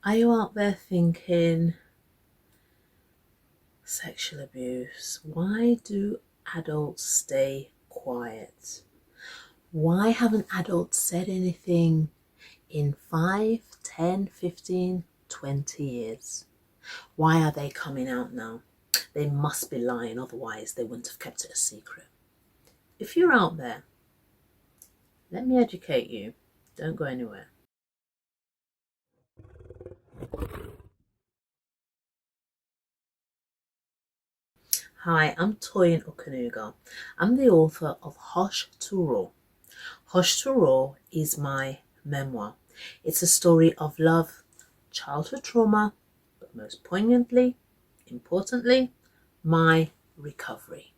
Are you out there thinking, sexual abuse, why do adults stay quiet? Why haven't adults said anything in 5, 10, 15, 20 years? Why are they coming out now? They must be lying, otherwise they wouldn't have kept it a secret. If you're out there, let me educate you. Don't go anywhere. Hi, I'm Toyin Okunuga. I'm the author of Hush to Raw. Hush to Raw is my memoir. It's a story of love, childhood trauma, but most poignantly, importantly, my recovery.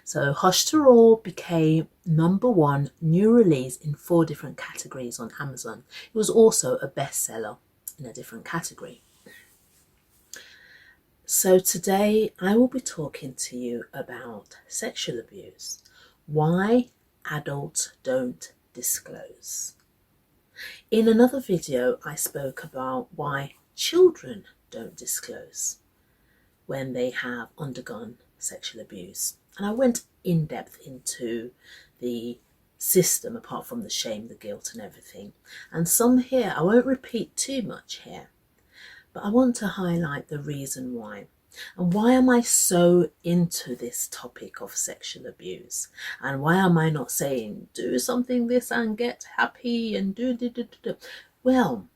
So Hush to Raw became #1 new release in 4 different categories on Amazon. It was also a bestseller in a different category. So today I will be talking to you about sexual abuse, why adults don't disclose. In another video I spoke about why children don't disclose when they have undergone sexual abuse, and I went in depth into the system apart from the shame, the guilt and everything, and some here I won't repeat too much here, but I want to highlight the reason why. And why am I so into this topic of sexual abuse? And why am I not saying do something this and get happy and do. Well,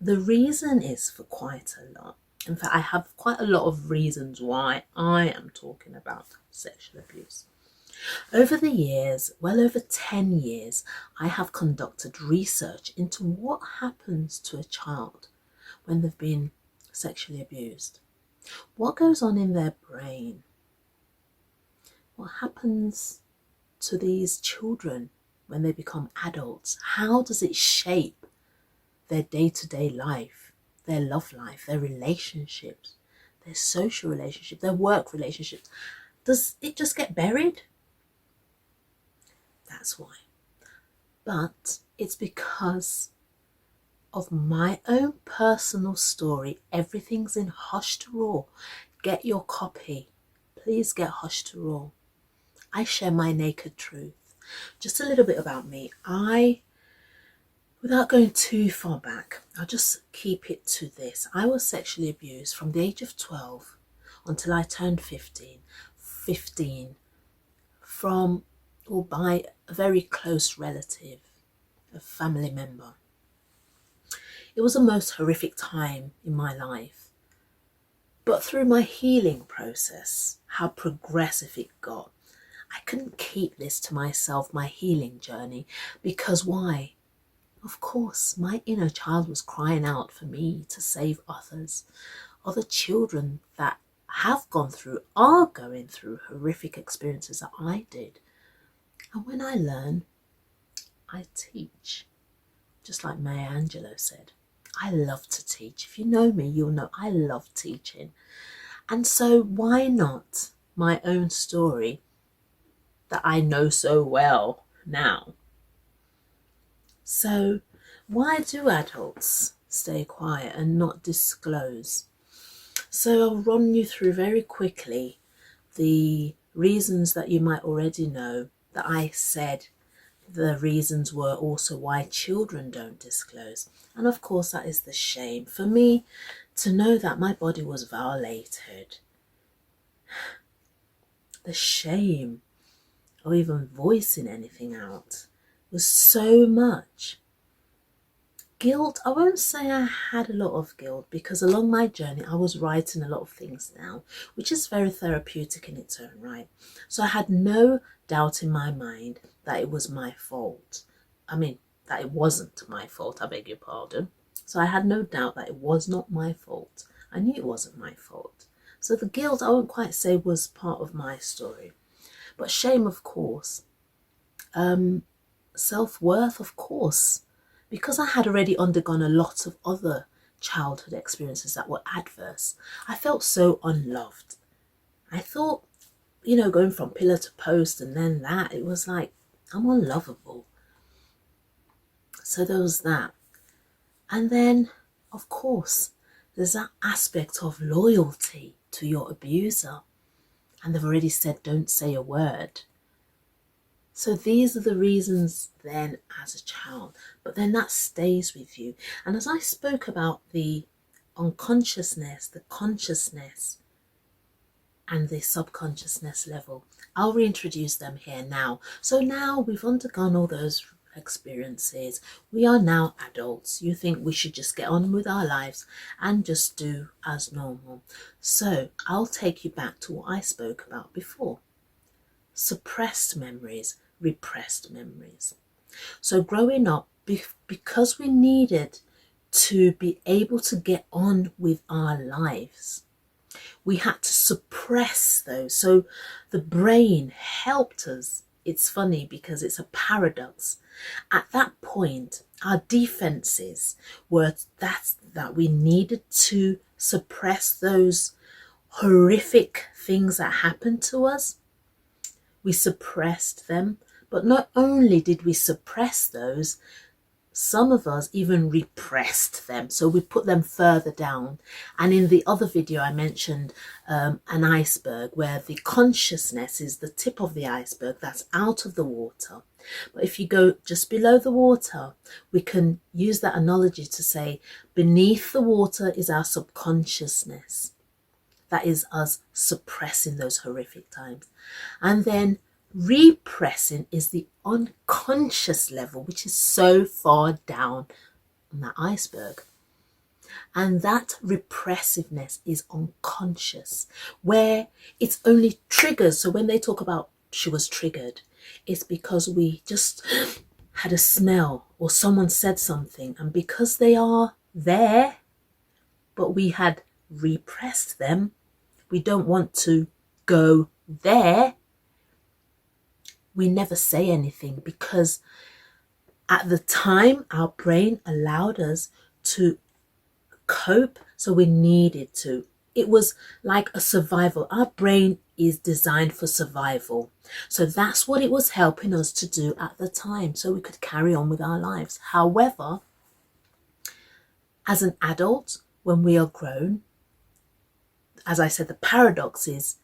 the reason is for quite a lot. In fact, I have quite a lot of reasons why I am talking about sexual abuse. Over the years, well over 10 years, I have conducted research into what happens to a child when they've been sexually abused. What goes on in their brain? What happens to these children when they become adults? How does it shape their day-to-day life, their love life, their relationships, their social relationships, their work relationships? Does it just get buried? That's why. But it's because of my own personal story. Everything's in Hush to Raw. Get your copy. Please get Hush to Raw. I share my naked truth. Just a little bit about me. Without going too far back, I'll just keep it to this. I was sexually abused from the age of 12 until I turned 15 from or by a very close relative, a family member. It was a most horrific time in my life. But through my healing process, how progressive it got, I couldn't keep this to myself, my healing journey, because why? Of course, my inner child was crying out for me to save others, other children that have gone through, are going through horrific experiences that I did. And when I learn, I teach. Just like Maya Angelou said, I love to teach. If you know me, you'll know I love teaching. And so why not my own story that I know so well now? So why do adults stay quiet and not disclose? So I'll run you through very quickly the reasons that you might already know that I said. The reasons were also why children don't disclose. And of course, that is the shame. For me, to know that my body was violated, the shame of even voicing anything out was so much. Guilt, I won't say I had a lot of guilt, because along my journey I was writing a lot of things down, which is very therapeutic in its own right. So I had no doubt in my mind that it was my fault. That it wasn't my fault, I beg your pardon. So I had no doubt that it was not my fault. I knew it wasn't my fault. So the guilt, I won't quite say was part of my story. But shame, of course. Self-worth, of course. Because I had already undergone a lot of other childhood experiences that were adverse, I felt so unloved. I thought, going from pillar to post and then that, it was like, I'm unlovable. So there was that. And then of course, there's that aspect of loyalty to your abuser. And they've already said, don't say a word. So these are the reasons then as a child. But then that stays with you. And as I spoke about the unconsciousness, the consciousness, and the subconsciousness level, I'll reintroduce them here now. So now we've undergone all those experiences. We are now adults. You think we should just get on with our lives and just do as normal. So I'll take you back to what I spoke about before. Suppressed memories, repressed memories. So growing up, because we needed to be able to get on with our lives, we had to suppress those. So the brain helped us. It's funny because it's a paradox. At that point, our defenses were that we needed to suppress those horrific things that happened to us. We suppressed them, but not only did we suppress those, some of us even repressed them. So we put them further down. And in the other video, I mentioned an iceberg where the consciousness is the tip of the iceberg that's out of the water. But if you go just below the water, we can use that analogy to say beneath the water is our subconsciousness. That is us suppressing those horrific times. And then repressing is the unconscious level, which is so far down on that iceberg. And that repressiveness is unconscious, where it's only triggers. So when they talk about she was triggered, it's because we just had a smell or someone said something, and because they are there, but we had repressed them, we don't want to go there. We never say anything because at the time our brain allowed us to cope, so we needed to. It was like a survival. Our brain is designed for survival. So that's what it was helping us to do at the time, so we could carry on with our lives. However, as an adult, when we are grown, as I said, the paradox is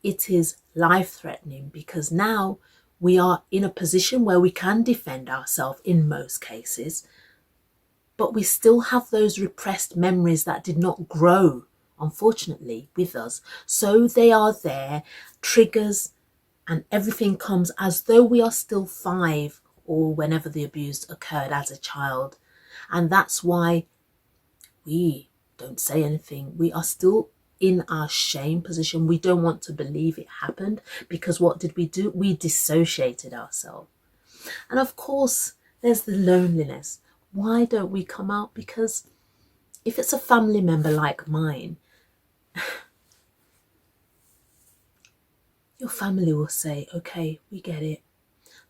it is life-threatening because now we are in a position where we can defend ourselves in most cases, but we still have those repressed memories that did not grow, unfortunately, with us. So they are there, triggers, and everything comes as though we are still 5 or whenever the abuse occurred as a child. And that's why we don't say anything. We are still in our shame position. We don't want to believe it happened because what did we do? We dissociated ourselves. And of course, there's the loneliness. Why don't we come out? Because if it's a family member like mine, your family will say, okay, we get it.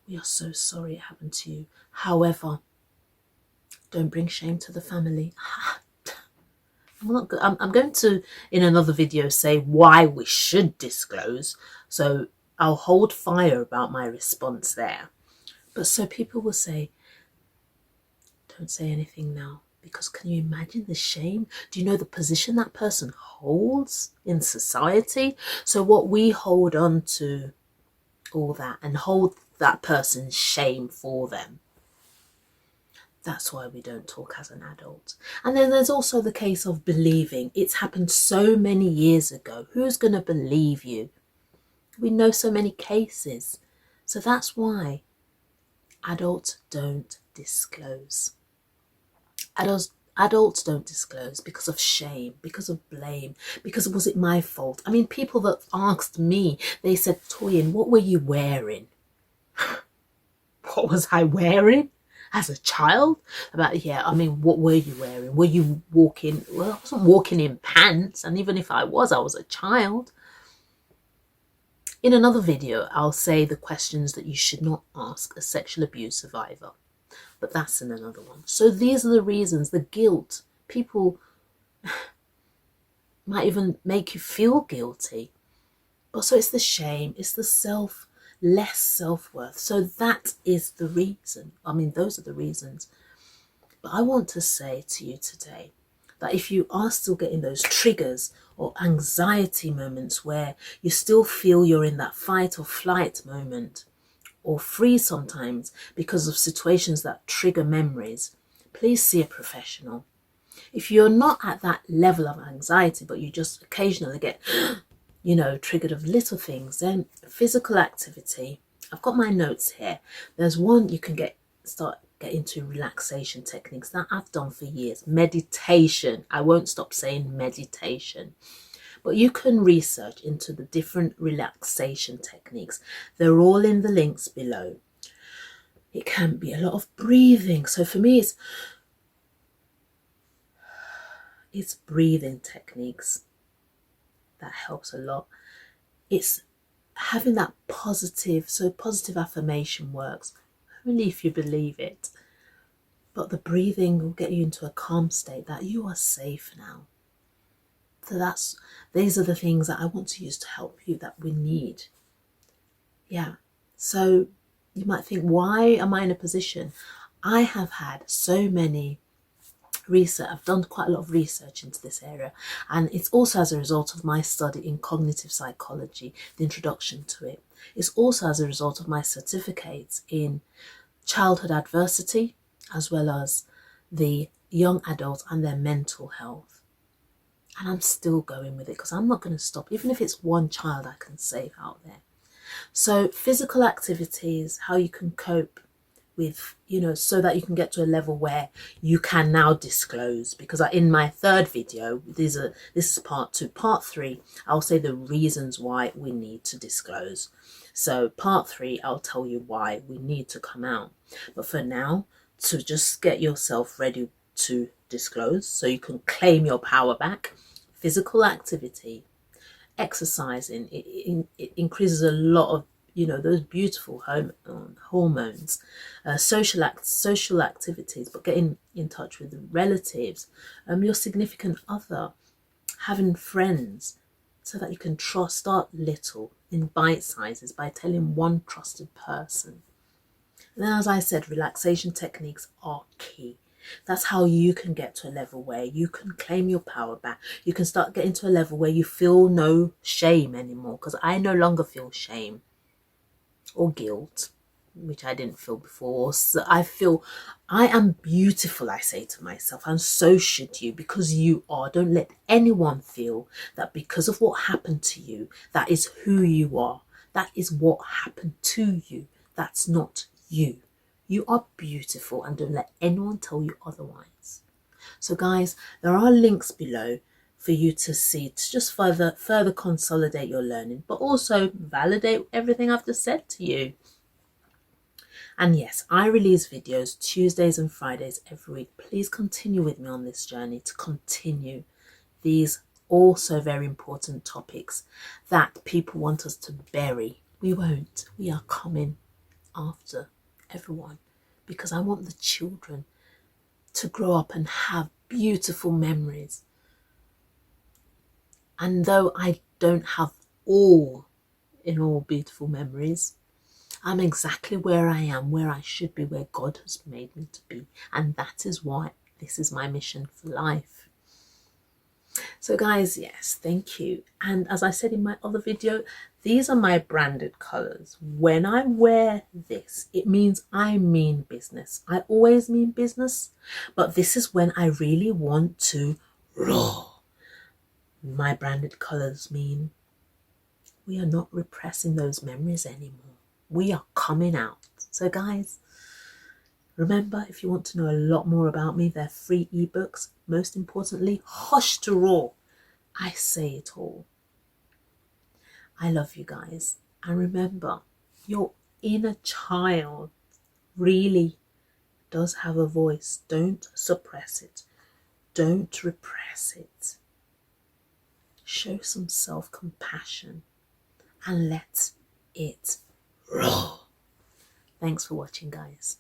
We are so sorry it happened to you. However, don't bring shame to the family. I'm going to, in another video, say why we should disclose. So I'll hold fire about my response there. But so people will say, don't say anything now. Because can you imagine the shame? Do you know the position that person holds in society? So what we hold on to all that and hold that person's shame for them. That's why we don't talk as an adult. And then there's also the case of believing. It's happened so many years ago. Who's going to believe you? We know so many cases. So that's why adults don't disclose. Adults don't disclose because of shame, because of blame, because was it my fault? I mean, people that asked me, they said, Toyin, what were you wearing? What was I wearing? As a child? What were you wearing? Were you walking? Well, I wasn't walking in pants. And even if I was a child. In another video, I'll say the questions that you should not ask a sexual abuse survivor. But that's in another one. So these are the reasons, the guilt. People might even make you feel guilty. But so it's the shame, it's the less self-worth. So that is the reason. Those are the reasons. But I want to say to you today that if you are still getting those triggers or anxiety moments where you still feel you're in that fight or flight moment, or freeze sometimes because of situations that trigger memories, please see a professional. If you're not at that level of anxiety, but you just occasionally get, triggered of little things, then physical activity. I've got my notes here. There's one you can start get into relaxation techniques that I've done for years. Meditation. I won't stop saying meditation. But you can research into the different relaxation techniques. They're all in the links below. It can be a lot of breathing. So for me, it's breathing techniques that helps a lot. It's having that positive affirmation works, only if you believe it. But the breathing will get you into a calm state that you are safe now. So these are the things that I want to use to help you, that we need. Yeah. So you might think, why am I in a position? I have had so many research. I've done quite a lot of research into this area, and it's also as a result of my study in cognitive psychology, the introduction to it. It's also as a result of my certificates in childhood adversity, as well as the young adults and their mental health. And I'm still going with it because I'm not going to stop, even if it's one child I can save out there. So physical activities, how you can cope with, so that you can get to a level where you can now disclose. Because in my third video, this is part 2. Part 3, I'll say the reasons why we need to disclose. So part 3, I'll tell you why we need to come out. But for now, to just get yourself ready to disclose so you can claim your power back, physical activity, exercising, it increases a lot of those beautiful hormones, social activities, but getting in touch with relatives, your significant other, having friends, so that you can start little in bite sizes by telling one trusted person. And then, as I said, relaxation techniques are key. That's how you can get to a level where you can claim your power back. You can start getting to a level where you feel no shame anymore, because I no longer feel shame or guilt, which I didn't feel before. So I feel I am beautiful, I say to myself, and so should you, because you are. Don't let anyone feel that because of what happened to you, that is who you are. That is what happened to you. That's not you. You are beautiful, and don't let anyone tell you otherwise. So guys, there are links below for you to see, to just further consolidate your learning, but also validate everything I've just said to you. And yes, I release videos Tuesdays and Fridays every week. Please continue with me on this journey to continue these also very important topics that people want us to bury. We won't. We are coming after everyone, because I want the children to grow up and have beautiful memories. And though I don't have all beautiful memories, I'm exactly where I am, where I should be, where God has made me to be. And that is why this is my mission for life. So guys, yes, thank you. And as I said in my other video, these are my branded colors. When I wear this, it means I mean business. I always mean business, but this is when I really want to roar. My branded colors mean we are not repressing those memories anymore. We are coming out. So guys, remember, if you want to know a lot more about me, they're free ebooks. Most importantly, hush to roar. I say it all. I love you guys. And remember, your inner child really does have a voice. Don't suppress it. Don't repress it. Show some self-compassion and let it roar. Thanks for watching, guys.